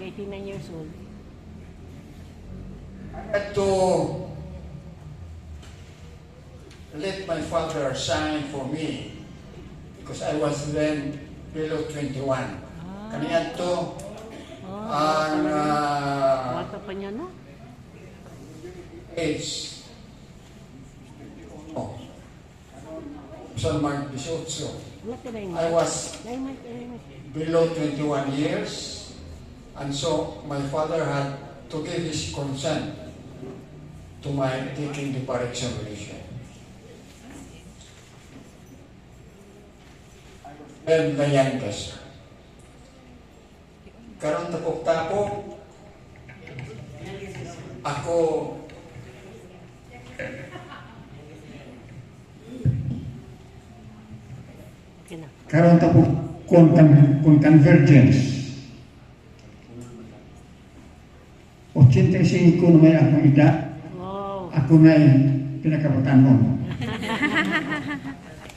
89 years old. I had to let my father sign for me because I was then below 21. Kaniya to ang Bata pa niya, no? age. Oh. San Mark 18. I was below 21 years, and so my father had to give his consent to my taking the bar examination. And the youngest. Karon tapok-tapok, ako karon ta po kung convergence 85 na may akong edad, Wow. ako na pinakabatanon.